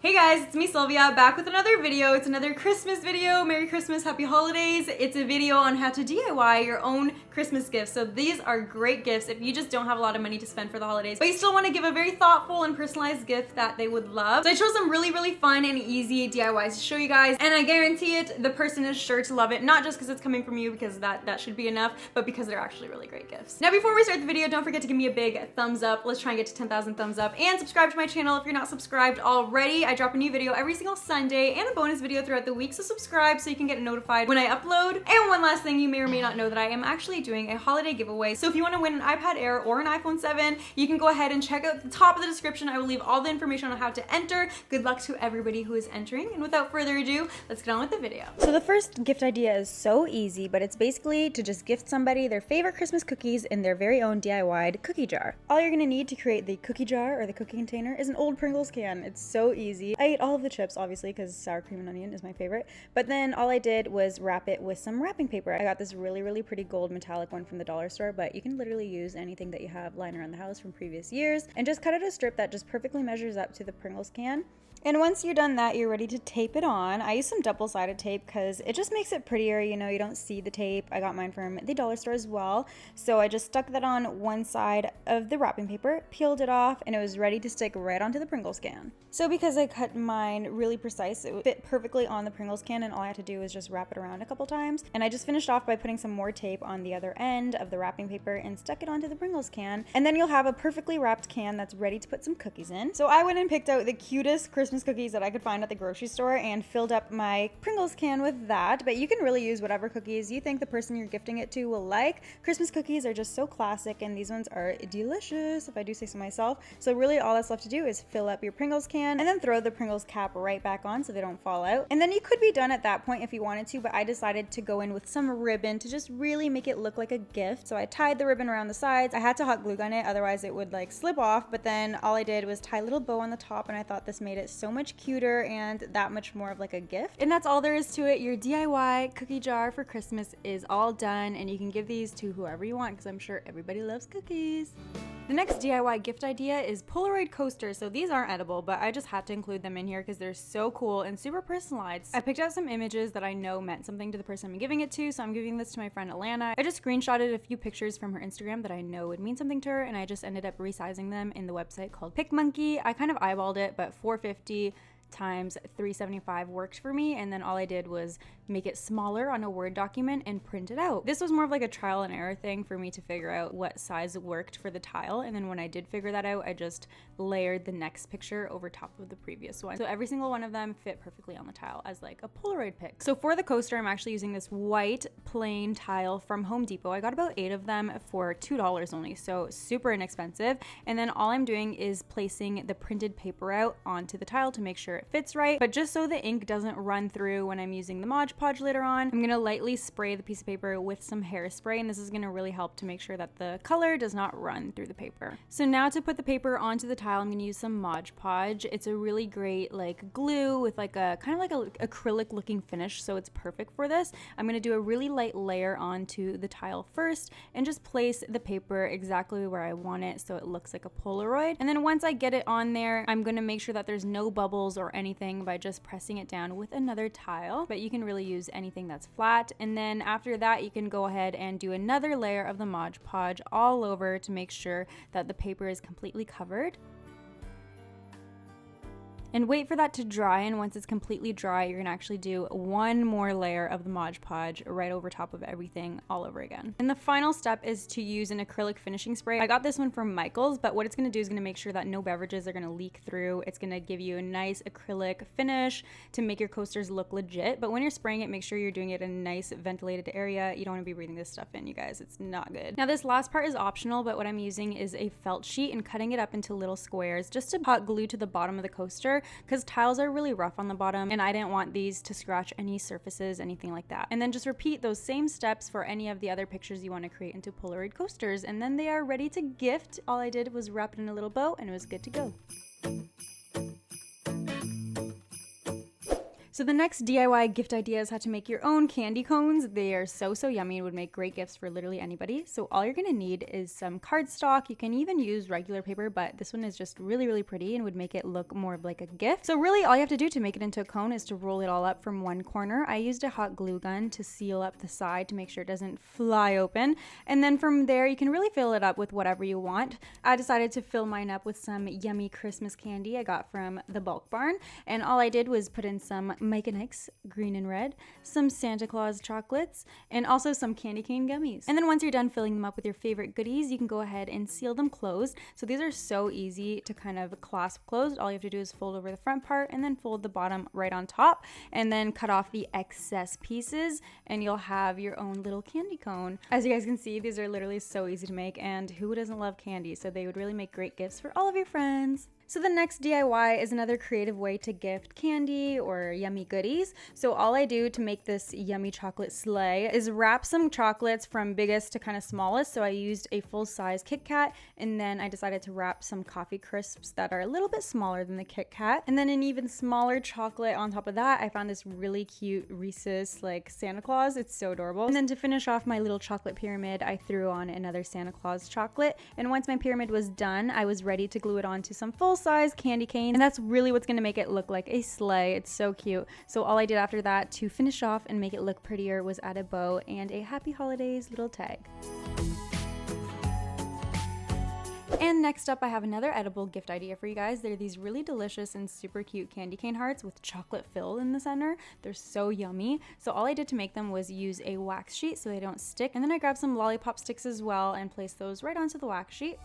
Hey guys, it's me Sylvia, back with another video. It's another Christmas video. Merry Christmas, happy holidays. It's a video on how to DIY your own Christmas gifts. So these are great gifts if you just don't have a lot of money to spend for the holidays, but you still want to give a very thoughtful and personalized gift that they would love. So I chose some really fun and easy DIYs to show you guys, and I guarantee it, the person is sure to love it, not just because it's coming from you, because that should be enough, but because they're actually really great gifts. Now before we start the video, don't forget to give me a big thumbs up. Let's try and get to 10,000 thumbs up, and subscribe to my channel if you're not subscribed already. I drop a new video every single Sunday and a bonus video throughout the week, so subscribe so you can get notified when I upload. And one last thing, you may or may not know that I am actually doing a holiday giveaway. So if you want to win an iPad Air or an iPhone 7, you can go ahead and check out the top of the description. I will leave all the information on how to enter. Good luck to everybody who is entering. And without further ado, let's get on with the video. So the first gift idea is so easy, but it's basically to just gift somebody their favorite Christmas cookies in their very own DIY'd cookie jar. All you're gonna need to create the cookie jar or the cookie container is an old Pringles can. It's so easy. I ate all of the chips, obviously, because sour cream and onion is my favorite, but then all I did was wrap it with some wrapping paper. I got this really pretty gold metallic one from the dollar store, but you can literally use anything that you have lying around the house from previous years, and just cut out a strip that just perfectly measures up to the Pringles can. And once you're done that, you're ready to tape it on. I use some double-sided tape because it just makes it prettier, you know, you don't see the tape. I got mine from the dollar store as well. So I just stuck that on one side of the wrapping paper, peeled it off, and it was ready to stick right onto the Pringles can. So because I cut mine really precise, it would fit perfectly on the Pringles can, and all I had to do was just wrap it around a couple times. And I just finished off by putting some more tape on the other end of the wrapping paper and stuck it onto the Pringles can. And then you'll have a perfectly wrapped can that's ready to put some cookies in. So I went and picked out the cutest Christmas cookies that I could find at the grocery store and filled up my Pringles can with that. But you can really use whatever cookies you think the person you're gifting it to will like. Christmas cookies are just so classic, and these ones are delicious, if I do say so myself. So really all that's left to do is fill up your Pringles can and then throw the Pringles cap right back on so they don't fall out. And then you could be done at that point if you wanted to, but I decided to go in with some ribbon to just really make it look like a gift. So I tied the ribbon around the sides. I had to hot glue gun it, otherwise it would like slip off, but then all I did was tie a little bow on the top, and I thought this made it so much cuter and that much more of like a gift. And that's all there is to it. Your DIY cookie jar for Christmas is all done, and you can give these to whoever you want because I'm sure everybody loves cookies. The next DIY gift idea is Polaroid Coasters. So these aren't edible, but I just had to include them in here because they're so cool and super personalized. I picked out some images that I know meant something to the person I'm giving it to, so I'm giving this to my friend Alana. I just screenshotted a few pictures from her Instagram that I know would mean something to her, and I just ended up resizing them in the website called PicMonkey. I kind of eyeballed it, but 450 times 375 worked for me, and then all I did was make it smaller on a Word document and print it out. This was more of like a trial and error thing for me to figure out what size worked for the tile, and then when I did figure that out, I just layered the next picture over top of the previous one. So every single one of them fit perfectly on the tile as like a Polaroid pic. So for the coaster, I'm actually using this white plain tile from Home Depot. I got about 8 of them for $2 only, so super inexpensive. And then all I'm doing is placing the printed paper out onto the tile to make sure it fits right, but just so the ink doesn't run through when I'm using the Mod Podge later on, I'm gonna lightly spray the piece of paper with some hairspray, and this is gonna really help to make sure that the color does not run through the paper. So now to put the paper onto the tile, I'm gonna use some Mod Podge. It's a really great like glue with like a kind of like a acrylic looking finish, so it's perfect for this. I'm gonna do a really light layer onto the tile first and just place the paper exactly where I want it so it looks like a Polaroid. And then once I get it on there, I'm gonna make sure that there's no bubbles or anything by just pressing it down with another tile, but you can really use anything that's flat. And then after that, you can go ahead and do another layer of the Mod Podge all over to make sure that the paper is completely covered. And wait for that to dry, and once it's completely dry, you're gonna actually do one more layer of the Mod Podge right over top of everything all over again. And the final step is to use an acrylic finishing spray. I got this one from Michael's, but what it's gonna do is gonna make sure that no beverages are gonna leak through. It's gonna give you a nice acrylic finish to make your coasters look legit, but when you're spraying it, make sure you're doing it in a nice ventilated area. You don't wanna be breathing this stuff in, you guys. It's not good. Now this last part is optional, but what I'm using is a felt sheet and cutting it up into little squares just to hot glue to the bottom of the coaster, because tiles are really rough on the bottom and I didn't want these to scratch any surfaces, anything like that. And then just repeat those same steps for any of the other pictures you want to create into Polaroid coasters, and then they are ready to gift. All I did was wrap it in a little bow and it was good to go. So the next DIY gift idea is how to make your own candy cones. They are so yummy and would make great gifts for literally anybody. So all you're gonna need is some cardstock. You can even use regular paper, but this one is just really pretty and would make it look more of like a gift. So really all you have to do to make it into a cone is to roll it all up from one corner. I used a hot glue gun to seal up the side to make sure it doesn't fly open. And then from there you can really fill it up with whatever you want. I decided to fill mine up with some yummy Christmas candy I got from the bulk barn. And all I did was put in some Mike and Ike's green and red, some Santa Claus chocolates, and also some candy cane gummies. And then once you're done filling them up with your favorite goodies, you can go ahead and seal them closed. So these are so easy to kind of clasp closed. All you have to do is fold over the front part and then fold the bottom right on top, and then cut off the excess pieces, and you'll have your own little candy cone. As you guys can see, these are literally so easy to make, and who doesn't love candy? So they would really make great gifts for all of your friends. So the next DIY is another creative way to gift candy or yummy goodies. So all I do to make this yummy chocolate sleigh is wrap some chocolates from biggest to kind of smallest. So I used a full-size Kit Kat, and then I decided to wrap some coffee crisps that are a little bit smaller than the Kit Kat. And then an even smaller chocolate on top of that, I found this really cute Reese's like Santa Claus. It's so adorable. And then to finish off my little chocolate pyramid, I threw on another Santa Claus chocolate. And once my pyramid was done, I was ready to glue it onto some full-size candy cane, and that's really what's gonna make it look like a sleigh. It's so cute. So all I did after that to finish off and make it look prettier was add a bow and a Happy Holidays little tag. And next up, I have another edible gift idea for you guys. They're these really delicious and super cute candy cane hearts with chocolate fill in the center. They're so yummy. So all I did to make them was use a wax sheet so they don't stick, and then I grabbed some lollipop sticks as well and placed those right onto the wax sheet.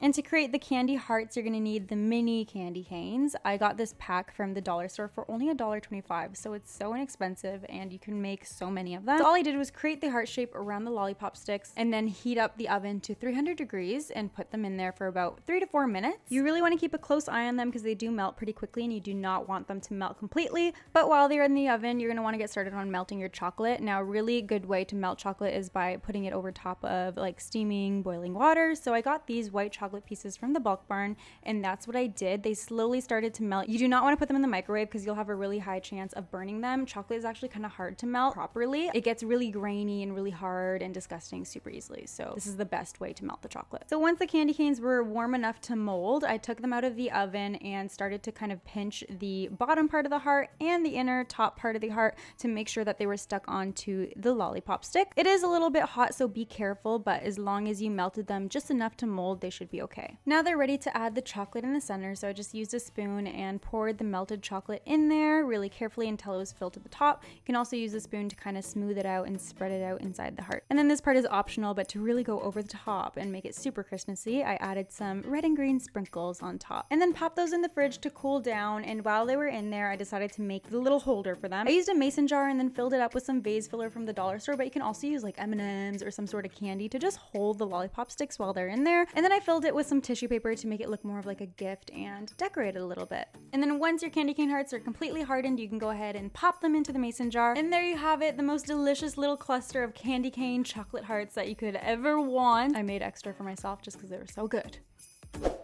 And to create the candy hearts, you're gonna need the mini candy canes. I got this pack from the dollar store for only $1.25, so it's so inexpensive and you can make so many of them. So all I did was create the heart shape around the lollipop sticks and then heat up the oven to 300 degrees and put them in there for about 3 to 4 minutes. You really wanna keep a close eye on them because they do melt pretty quickly and you do not want them to melt completely. But while they're in the oven, you're gonna wanna get started on melting your chocolate. Now, a really good way to melt chocolate is by putting it over top of like steaming, boiling water. So I got these white chocolate pieces from the bulk barn, and that's what I did. They slowly started to melt. You do not want to put them in the microwave because you'll have a really high chance of burning them. Chocolate is actually kind of hard to melt properly. It gets really grainy and really hard and disgusting super easily. So this is the best way to melt the chocolate. So once the candy canes were warm enough to mold, I took them out of the oven and started to kind of pinch the bottom part of the heart and the inner top part of the heart to make sure that they were stuck onto the lollipop stick. It is a little bit hot, so be careful, but as long as you melted them just enough to mold, they should be okay. Now they're ready to add the chocolate in the center, so I just used a spoon and poured the melted chocolate in there really carefully until it was filled to the top. You can also use a spoon to kind of smooth it out and spread it out inside the heart. And then this part is optional, but to really go over the top and make it super Christmassy, I added some red and green sprinkles on top. And then popped those in the fridge to cool down, and while they were in there, I decided to make the little holder for them. I used a mason jar and then filled it up with some vase filler from the dollar store, but you can also use like M&Ms or some sort of candy to just hold the lollipop sticks while they're in there. And then I filled it with some tissue paper to make it look more of like a gift and decorate it a little bit. And then once your candy cane hearts are completely hardened, you can go ahead and pop them into the mason jar. And there you have it, the most delicious little cluster of candy cane chocolate hearts that you could ever want. I made extra for myself just because they were so good.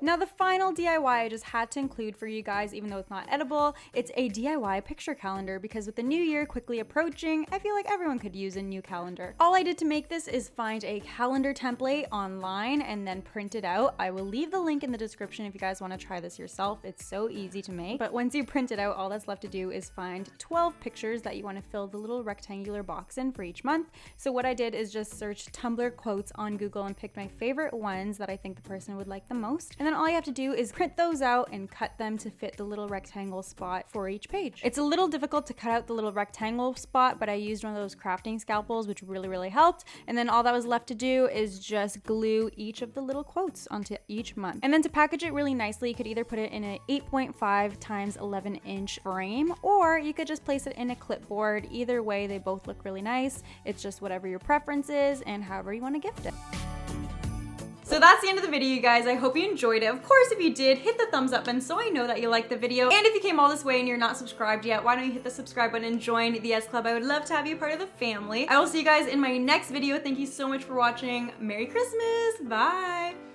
Now the final DIY I just had to include for you guys, even though it's not edible, it's a DIY picture calendar, because with the new year quickly approaching, I feel like everyone could use a new calendar. All I did to make this is find a calendar template online and then print it out. I will leave the link in the description if you guys want to try this yourself. It's so easy to make. But once you print it out, all that's left to do is find 12 pictures that you want to fill the little rectangular box in for each month. So what I did is just search Tumblr quotes on Google and picked my favorite ones that I think the person would like the most. And then all you have to do is print those out and cut them to fit the little rectangle spot for each page. It's a little difficult to cut out the little rectangle spot, but I used one of those crafting scalpels, which really helped. And then all that was left to do is just glue each of the little quotes onto each month. And then to package it really nicely, you could either put it in an 8.5 times 11 inch frame, or you could just place it in a clipboard. Either way, they both look really nice. It's just whatever your preference is and however you want to gift it. So that's the end of the video, you guys. I hope you enjoyed it. Of course, if you did, hit the thumbs up button so I know that you liked the video. And if you came all this way and you're not subscribed yet, why don't you hit the subscribe button and join the S Club? I would love to have you part of the family. I will see you guys in my next video. Thank you so much for watching. Merry Christmas. Bye.